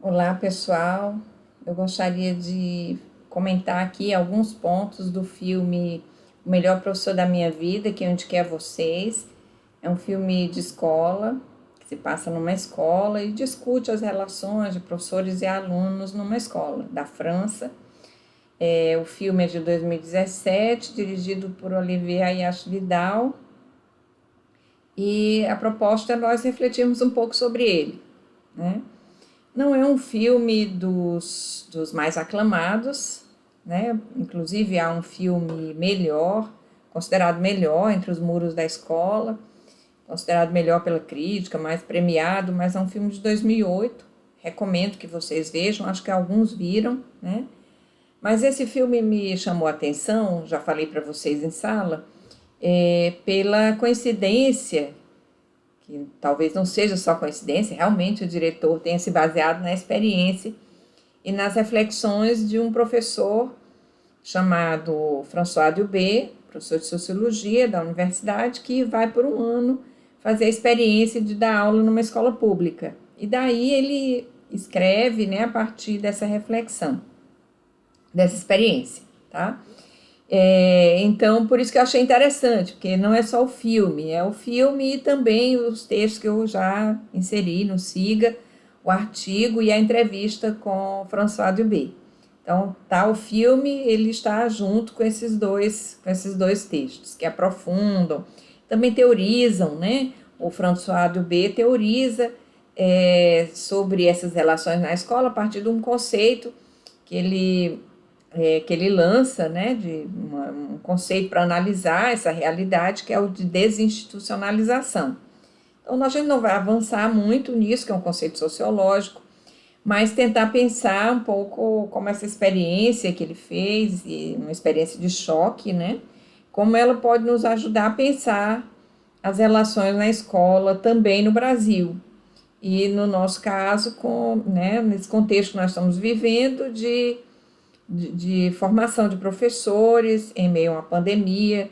Olá, pessoal. Eu gostaria de comentar aqui alguns pontos do filme O Melhor Professor da Minha Vida, que eu indiquei a vocês. É um filme de escola, que se passa numa escola e discute as relações de professores e alunos numa escola da França. O filme é de 2017, dirigido por Olivier Ayach-Vidal, e a proposta é nós refletirmos um pouco sobre ele, né? Não é um filme dos mais aclamados, né? Inclusive há um filme melhor, considerado melhor entre os muros da escola, considerado melhor pela crítica, mais premiado, mas é um filme de 2008. Recomendo que vocês vejam, acho que alguns viram, né? Mas esse filme me chamou a atenção, já falei para vocês em sala, pela coincidência que talvez não seja só coincidência, realmente o diretor tenha se baseado na experiência e nas reflexões de um professor chamado François Dubé, professor de Sociologia da universidade, que vai por um ano fazer a experiência de dar aula numa escola pública. E daí ele escreve, né, a partir dessa reflexão, dessa experiência, tá? Então, por isso que eu achei interessante, porque não é só o filme, é o filme e também os textos que eu já inseri no Siga, o artigo e a entrevista com François Dubé. Então, tá, o filme ele está junto com esses dois textos que aprofundam, também teorizam, né? O François Dubé teoriza sobre essas relações na escola a partir de um conceito que ele lança, né, um conceito para analisar essa realidade, que é o de desinstitucionalização. Então, a gente não vai avançar muito nisso, que é um conceito sociológico, mas tentar pensar um pouco como essa experiência que ele fez, e uma experiência de choque, né, como ela pode nos ajudar a pensar as relações na escola também no Brasil. E no nosso caso, né, nesse contexto que nós estamos vivendo de formação de professores em meio a uma pandemia,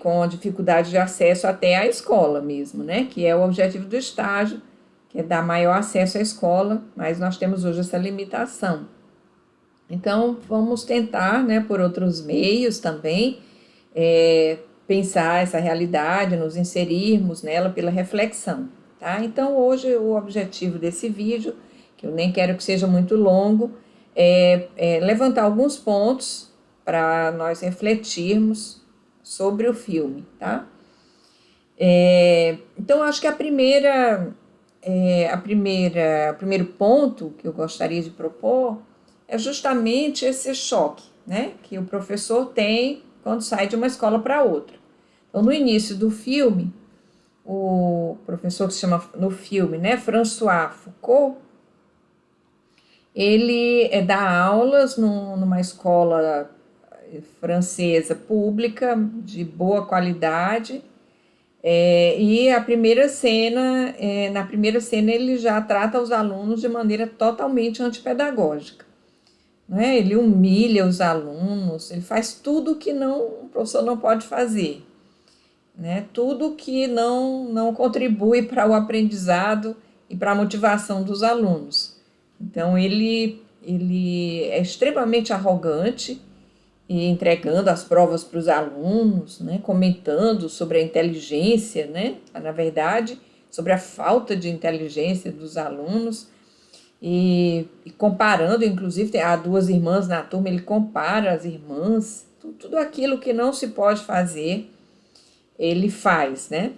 com dificuldade de acesso até à escola mesmo, né? Que é o objetivo do estágio, que é dar maior acesso à escola, mas nós temos hoje essa limitação. Então, vamos tentar, né, por outros meios também, pensar essa realidade, nos inserirmos nela pela reflexão, tá? Então, hoje, o objetivo desse vídeo, que eu nem quero que seja muito longo, é levantar alguns pontos para nós refletirmos sobre o filme, tá? Então, acho que o primeiro ponto que eu gostaria de propor é justamente esse choque, né, que o professor tem quando sai de uma escola para outra. Então, no início do filme, o professor que se chama no filme, né, François Foucault, ele dá aulas numa escola francesa pública de boa qualidade. E na primeira cena ele já trata os alunos de maneira totalmente antipedagógica, né? Ele humilha os alunos, ele faz tudo que o professor não pode fazer, né? Tudo que não contribui para o aprendizado e para a motivação dos alunos. Então ele é extremamente arrogante e entregando as provas para os alunos, né, comentando sobre a inteligência, né, na verdade, sobre a falta de inteligência dos alunos e comparando, inclusive, há duas irmãs na turma, ele compara as irmãs, tudo aquilo que não se pode fazer, ele faz, né?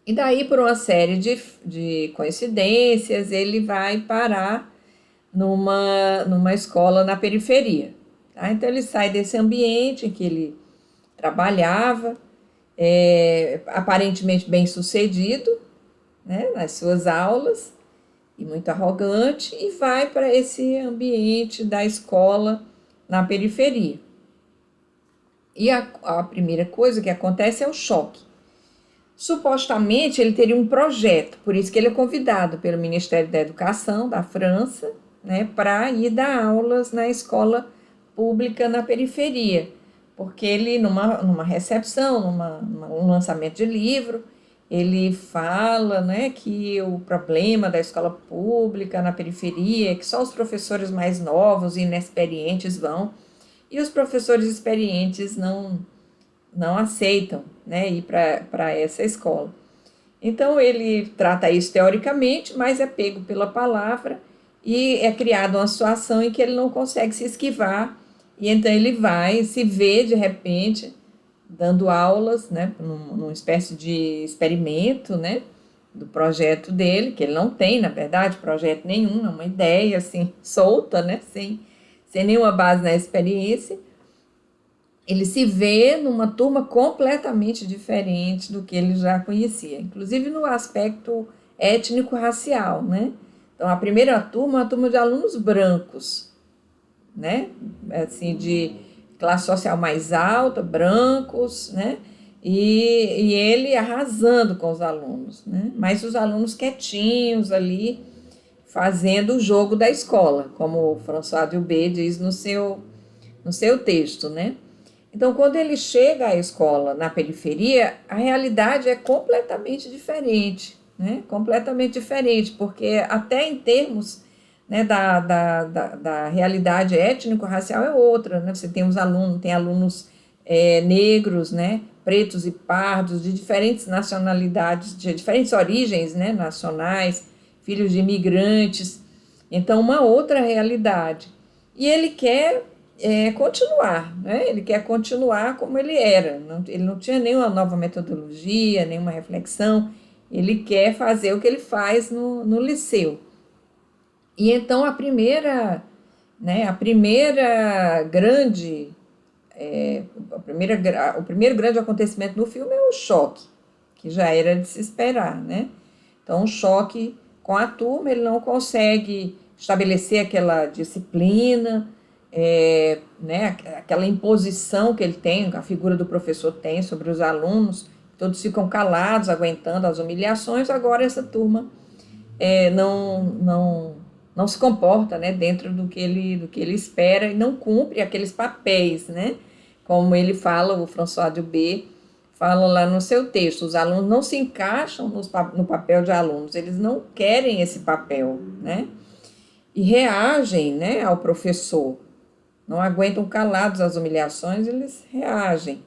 E daí, por uma série de coincidências, ele vai parar numa escola na periferia. Tá? Então, ele sai desse ambiente em que ele trabalhava, aparentemente bem sucedido, né, nas suas aulas, e muito arrogante, e vai para esse ambiente da escola na periferia. E a primeira coisa que acontece é o choque. Supostamente ele teria um projeto, por isso que ele é convidado pelo Ministério da Educação da França, né, para ir dar aulas na escola pública na periferia, porque ele, numa recepção, num lançamento de livro, ele fala, né, que o problema da escola pública na periferia é que só os professores mais novos e inexperientes vão, e os professores experientes não aceitam, né, ir para essa escola. Então, ele trata isso teoricamente, mas é pego pela palavra e é criada uma situação em que ele não consegue se esquivar, e então ele vai se vê, de repente, dando aulas, né, numa espécie de experimento, né, do projeto dele, que ele não tem, na verdade, projeto nenhum, é uma ideia, assim, solta, né, sem nenhuma base na experiência. Ele se vê numa turma completamente diferente do que ele já conhecia, inclusive no aspecto étnico-racial, né? Então, a primeira turma é uma turma de alunos brancos, né? Assim, de classe social mais alta, brancos, né? E ele arrasando com os alunos, né? Mas os alunos quietinhos ali, fazendo o jogo da escola, como o François Dubé diz no seu texto, né? Então, quando ele chega à escola na periferia, a realidade é completamente diferente, né? Completamente diferente, porque até em termos, né, da realidade étnico-racial é outra, né? Você tem alunos negros, né? Pretos e pardos, de diferentes nacionalidades, de diferentes origens, né? Nacionais, filhos de imigrantes, então uma outra realidade. E ele quer continuar, né? Ele quer continuar como ele era, ele não tinha nenhuma nova metodologia, nenhuma reflexão, ele quer fazer o que ele faz no liceu. E então né, o primeiro grande acontecimento no filme é o choque, que já era de se esperar, né? Então, um choque com a turma, ele não consegue estabelecer aquela disciplina, né, aquela imposição que ele tem, a figura do professor tem sobre os alunos, todos ficam calados, aguentando as humilhações. Agora essa turma não se comporta, né, dentro do que ele espera e não cumpre aqueles papéis, né, como ele fala, o François Dubé fala lá no seu texto, os alunos não se encaixam no papel de alunos, eles não querem esse papel, né, e reagem, né, ao professor, não aguentam calados as humilhações, eles reagem.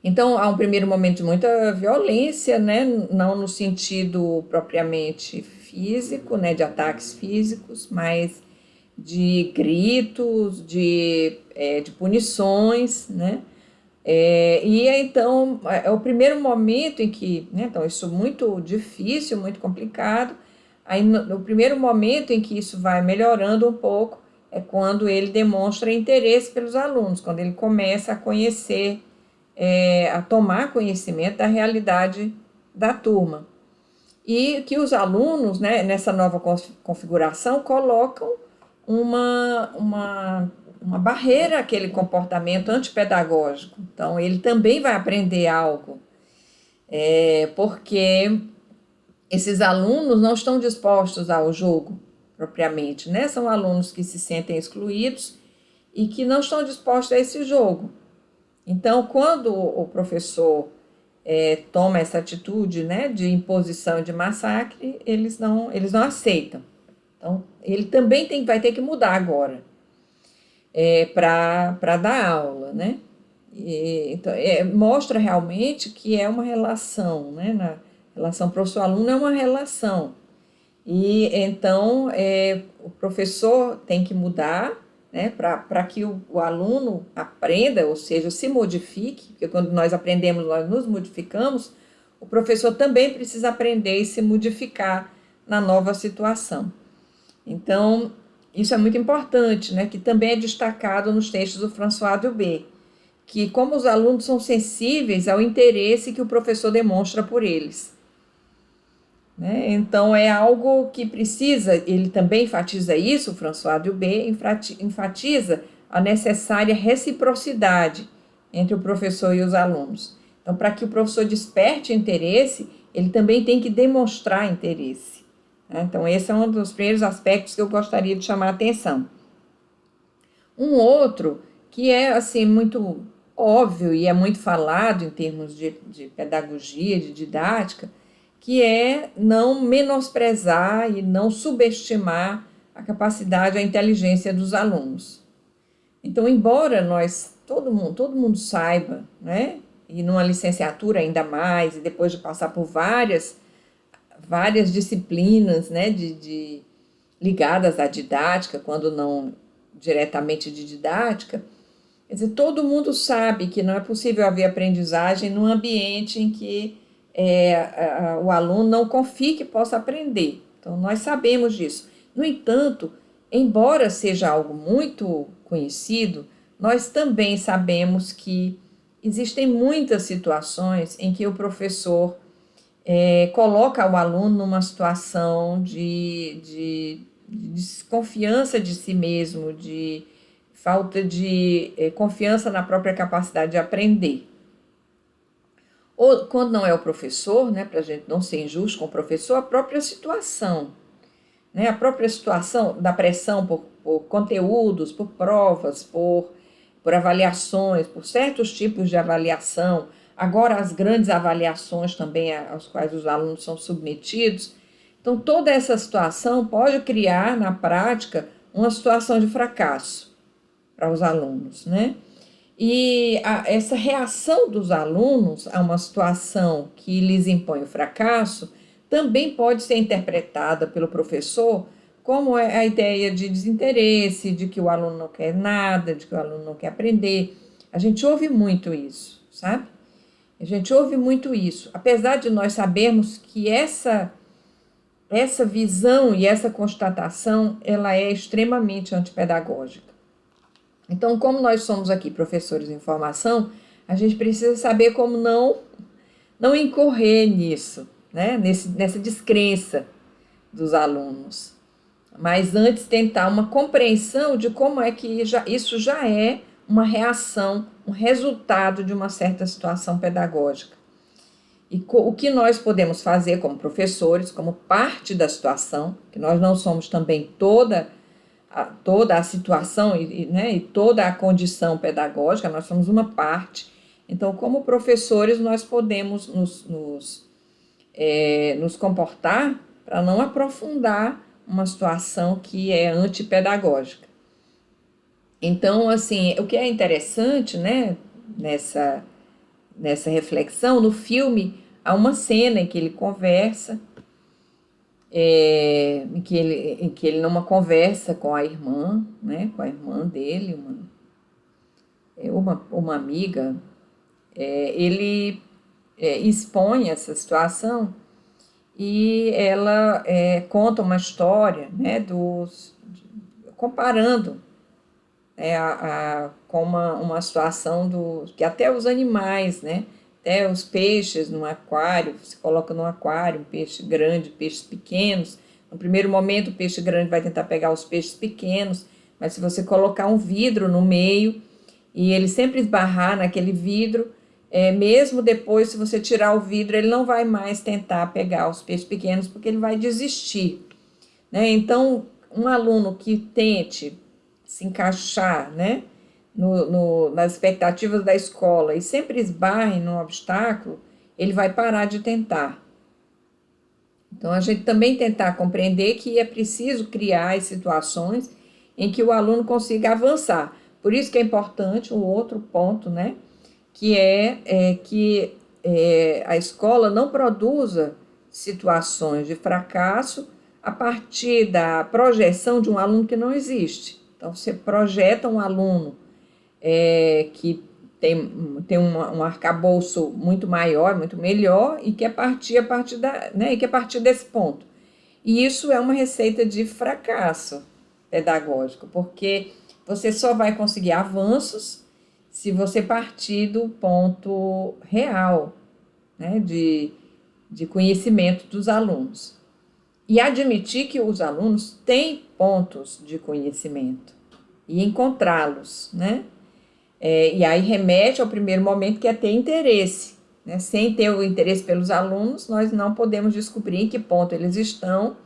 Então, há um primeiro momento de muita violência, né? Não no sentido propriamente físico, né? De ataques físicos, mas de gritos, de punições, né? E então, é o primeiro momento em que, né? Então, isso é muito difícil, muito complicado. Aí, no primeiro momento em que isso vai melhorando um pouco, é quando ele demonstra interesse pelos alunos, quando ele começa a conhecer, a tomar conhecimento da realidade da turma. E que os alunos, né, nessa nova configuração, colocam uma barreira àquele comportamento antipedagógico. Então, ele também vai aprender algo, porque esses alunos não estão dispostos ao jogo propriamente, né? São alunos que se sentem excluídos e que não estão dispostos a esse jogo. Então, quando o professor toma essa atitude, né, de imposição e de massacre, eles não aceitam. Então, ele também vai ter que mudar agora para dar aula, né? Então, mostra realmente que é uma relação, né? Na relação professor-aluno é uma relação. E então o professor tem que mudar, né, para que o aluno aprenda, ou seja, se modifique, porque quando nós aprendemos, nós nos modificamos, o professor também precisa aprender e se modificar na nova situação. Então, isso é muito importante, né, que também é destacado nos textos do François Dubé, que como os alunos são sensíveis ao interesse que o professor demonstra por eles. Né? Então, é algo que precisa, ele também enfatiza isso, o François Dubé enfatiza a necessária reciprocidade entre o professor e os alunos. Então, para que o professor desperte interesse, ele também tem que demonstrar interesse. Né? Então, esse é um dos primeiros aspectos que eu gostaria de chamar a atenção. Um outro, que é assim muito óbvio e é muito falado em termos de pedagogia, de didática, que é não menosprezar e não subestimar a capacidade, a inteligência dos alunos. Então, embora todo mundo saiba, né, e numa licenciatura ainda mais, e depois de passar por várias disciplinas, né, ligadas à didática, quando não diretamente de didática, quer dizer, todo mundo sabe que não é possível haver aprendizagem num ambiente em que o aluno não confie que possa aprender. Então, nós sabemos disso. No entanto, embora seja algo muito conhecido, nós também sabemos que existem muitas situações em que o professor coloca o aluno numa situação de desconfiança de si mesmo, de falta de confiança na própria capacidade de aprender. Ou quando não é o professor, né, para a gente não ser injusto com o professor, a própria situação, né, a própria situação da pressão por conteúdos, por provas, por avaliações, por certos tipos de avaliação, agora as grandes avaliações também às quais os alunos são submetidos. Então, toda essa situação pode criar, na prática, uma situação de fracasso para os alunos, né? E essa reação dos alunos a uma situação que lhes impõe o fracasso também pode ser interpretada pelo professor como a ideia de desinteresse, de que o aluno não quer nada, de que o aluno não quer aprender. A gente ouve muito isso, sabe? A gente ouve muito isso, apesar de nós sabermos que essa visão e essa constatação, ela é extremamente antipedagógica. Então, como nós somos aqui professores em formação, a gente precisa saber como não incorrer nisso, né? Nessa descrença dos alunos. Mas antes tentar uma compreensão de como é que isso já é uma reação, um resultado de uma certa situação pedagógica. E o que nós podemos fazer como professores, como parte da situação, que nós não somos também toda a situação e toda a condição pedagógica, nós somos uma parte. Então, como professores, nós podemos nos comportar para não aprofundar uma situação que é antipedagógica. Então, assim, o que é interessante, né, nessa reflexão, no filme, há uma cena em que ele conversa, em que ele numa conversa com a irmã, né, com a irmã dele, uma amiga, ele expõe essa situação e ela conta uma história, né, comparando com uma situação que até os animais, né, até os peixes no aquário, você coloca no aquário um peixe grande, peixes pequenos. No primeiro momento, o peixe grande vai tentar pegar os peixes pequenos, mas se você colocar um vidro no meio e ele sempre esbarrar naquele vidro, mesmo depois, se você tirar o vidro, ele não vai mais tentar pegar os peixes pequenos, porque ele vai desistir, né? Então, um aluno que tente se encaixar, né, nas expectativas da escola e sempre esbarre num obstáculo, ele vai parar de tentar. Então, a gente também tentar compreender que é preciso criar as situações em que o aluno consiga avançar. Por isso que é importante um outro ponto, né, que que a escola não produza situações de fracasso a partir da projeção de um aluno que não existe. Então, você projeta um aluno que tem um arcabouço muito maior, muito melhor, e que é a partir desse ponto. E isso é uma receita de fracasso pedagógico, porque você só vai conseguir avanços se você partir do ponto real, né, de conhecimento dos alunos. E admitir que os alunos têm pontos de conhecimento e encontrá-los, né? E aí remete ao primeiro momento, que é ter interesse, né? Sem ter o interesse pelos alunos, nós não podemos descobrir em que ponto eles estão,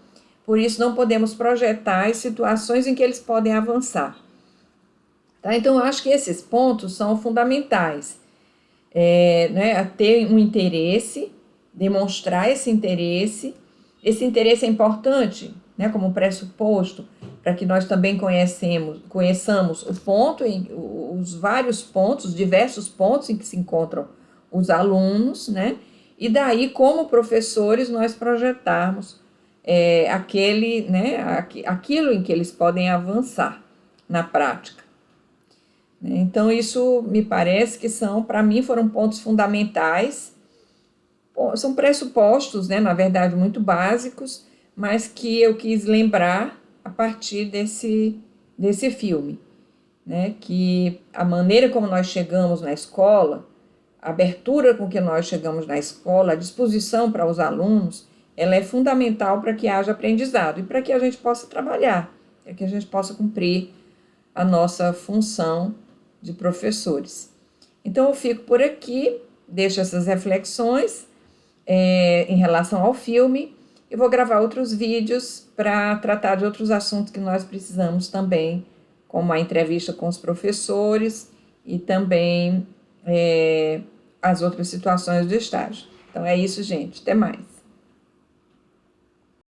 por isso não podemos projetar as situações em que eles podem avançar. Tá? Então, eu acho que esses pontos são fundamentais. Né, a ter um interesse, demonstrar esse interesse. Esse interesse é importante, né, como pressuposto, para que nós também conheçamos o ponto, os vários pontos, os diversos pontos em que se encontram os alunos, né, e daí, como professores, nós projetarmos aquilo em que eles podem avançar na prática. Então, isso me parece que para mim, foram pontos fundamentais, são pressupostos, né, na verdade, muito básicos, mas que eu quis lembrar a partir desse filme, né, que a maneira como nós chegamos na escola, a abertura com que nós chegamos na escola, a disposição para os alunos, ela é fundamental para que haja aprendizado e para que a gente possa trabalhar, para que a gente possa cumprir a nossa função de professores. Então, eu fico por aqui, deixo essas reflexões em relação ao filme. Eu vou gravar outros vídeos para tratar de outros assuntos que nós precisamos também, como a entrevista com os professores e também as outras situações do estágio. Então, é isso, gente. Até mais.